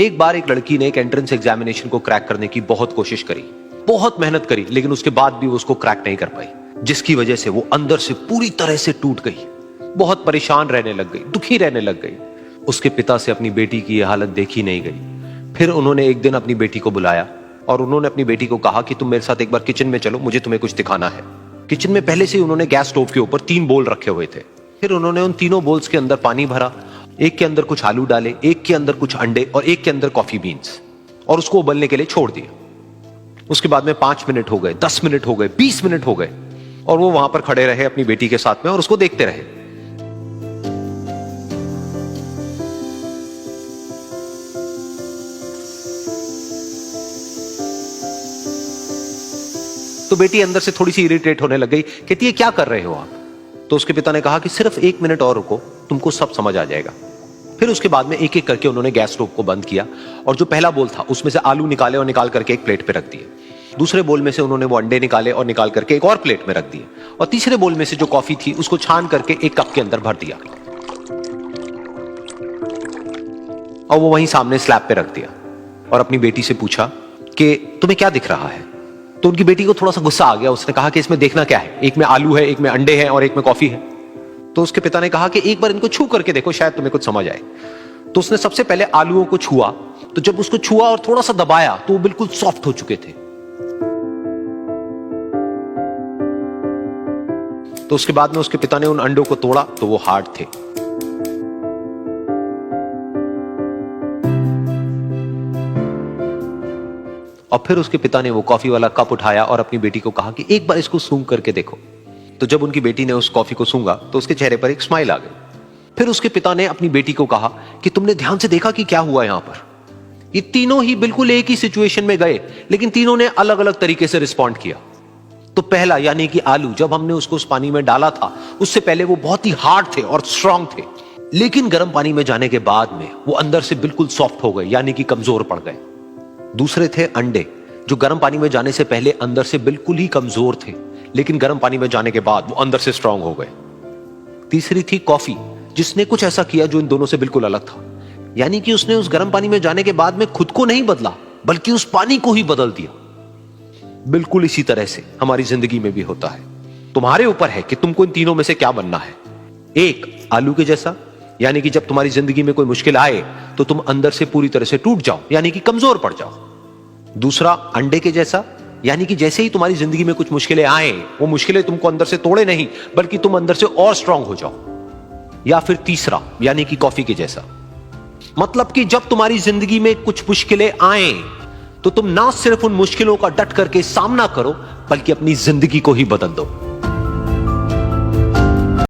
एक बार एक लड़की ने एक एंट्रेंस एग्जामिनेशन को क्रैक करने की बहुत कोशिश करी, बहुत मेहनत करी, लेकिन उसके बाद भी वो उसको क्रैक नहीं कर पाई, जिसकी वजह से वो अंदर से पूरी तरह से टूट गई, बहुत परेशान रहने लग गई, दुखी रहने लग गई। उसके पिता से अपनी बेटी की यह हालत देखी नहीं गई। फिर उन्होंने एक दिन अपनी बेटी को बुलाया और उन्होंने अपनी बेटी को कहा कि तुम मेरे साथ एक बार किचन में चलो, मुझे तुम्हें कुछ दिखाना है। किचन में पहले से ही उन्होंने गैस स्टोव के ऊपर 3 बोल रखे हुए थे। फिर उन्होंने उन तीनों बोल्स के अंदर पानी भरा, एक के अंदर कुछ आलू डाले, एक के अंदर कुछ अंडे और एक के अंदर कॉफी बीन्स, और उसको उबलने के लिए छोड़ दिया। उसके बाद में 5 मिनट हो गए, 10 मिनट हो गए, 20 मिनट हो गए, और वो वहां पर खड़े रहे अपनी बेटी के साथ में और उसको देखते रहे। तो बेटी अंदर से थोड़ी सी इरिटेट होने लग गई, कहती है क्या कर रहे हो आप? तो उसके पिता ने कहा कि सिर्फ 1 मिनट और रुको, तुमको सब समझ आ जाएगा। फिर उसके बाद में एक एक करके उन्होंने गैस स्टोव को बंद किया और जो पहला बोल था उसमें से आलू निकाले और निकाल करके एक प्लेट पे रख दिए। दूसरे बोल में से उन्होंने वो अंडे निकाले और निकाल करके एक और प्लेट में रख दिए, और तीसरे बोल में से जो कॉफी थी उसको छान करके एक कप के अंदर भर दिया और वो वहीं सामने स्लैब पे रख दिया और अपनी बेटी से पूछा कि तुम्हें क्या दिख रहा है? तो उनकी बेटी को थोड़ा सा गुस्सा आ गया। उसने कहा कि इसमें देखना क्या है, एक में आलू है, एक में अंडे हैं और एक में कॉफी है। तो उसके पिता ने कहा कि एक बार इनको छू करके देखो, शायद तुम्हें कुछ समझ आए। तो उसने सबसे पहले आलूओं को छुआ, तो जब उसको छुआ और थोड़ा सा दबाया तो वो बिल्कुल सॉफ्ट हो चुके थे। तो उसके बाद में उसके पिता ने उन अंडों को तोड़ा तो वो हार्ड थे। और फिर उसके पिता ने वो कॉफी वाला कप उठाया और अपनी बेटी को कहा कि एक बार इसको सूंघ करके देखो। तो जब उनकी बेटी ने उस कॉफी को सूंघा तो उसके चेहरे पर एक स्माइल आ गई। फिर उसके पिता ने अपनी बेटी को कहा कि तुमने ध्यान से देखा कि क्या हुआ यहां पर? ये तीनों ही बिल्कुल एक ही सिचुएशन में गए, लेकिन तीनों ने अलग अलग तरीके से रिस्पॉन्ड किया। तो पहला यानी कि आलू, जब हमने उसको उस पानी में डाला था उससे पहले वो बहुत ही हार्ड थे और स्ट्रांग थे, लेकिन गर्म पानी में जाने के बाद में वो अंदर से बिल्कुल सॉफ्ट हो गए, यानी कि कमजोर पड़ गए। दूसरे थे अंडे, जो गर्म पानी में जाने से पहले अंदर से बिल्कुल ही कमजोर थे, लेकिन गर्म पानी में जाने के बाद वो अंदर से स्ट्रांग हो गए। तीसरी थी कॉफी, जिसने कुछ ऐसा किया जो इन दोनों से बिल्कुल अलग था, यानी कि उसने उस गर्म पानी में जाने के बाद में खुद को नहीं बदला, बल्कि उस पानी को ही बदल दिया। बिल्कुल इसी तरह से हमारी जिंदगी में भी होता है। तुम्हारे ऊपर है कि तुमको इन तीनों में से क्या बनना है। एक, आलू के जैसा, यानी कि जब तुम्हारी जिंदगी में कोई मुश्किल आए तो तुम अंदर से पूरी तरह से टूट जाओ, यानी कि कमजोर पड़ जाओ। दूसरा, अंडे के जैसा, यानी कि जैसे ही तुम्हारी जिंदगी में कुछ मुश्किलें आए, वो मुश्किलें तुमको अंदर से तोड़े नहीं, बल्कि तुम अंदर से और स्ट्रांग हो जाओ। या फिर तीसरा, यानी कि कॉफी के जैसा, मतलब कि जब तुम्हारी जिंदगी में कुछ मुश्किलें आए तो तुम ना सिर्फ उन मुश्किलों का डट करके सामना करो, बल्कि अपनी जिंदगी को ही बदल दो।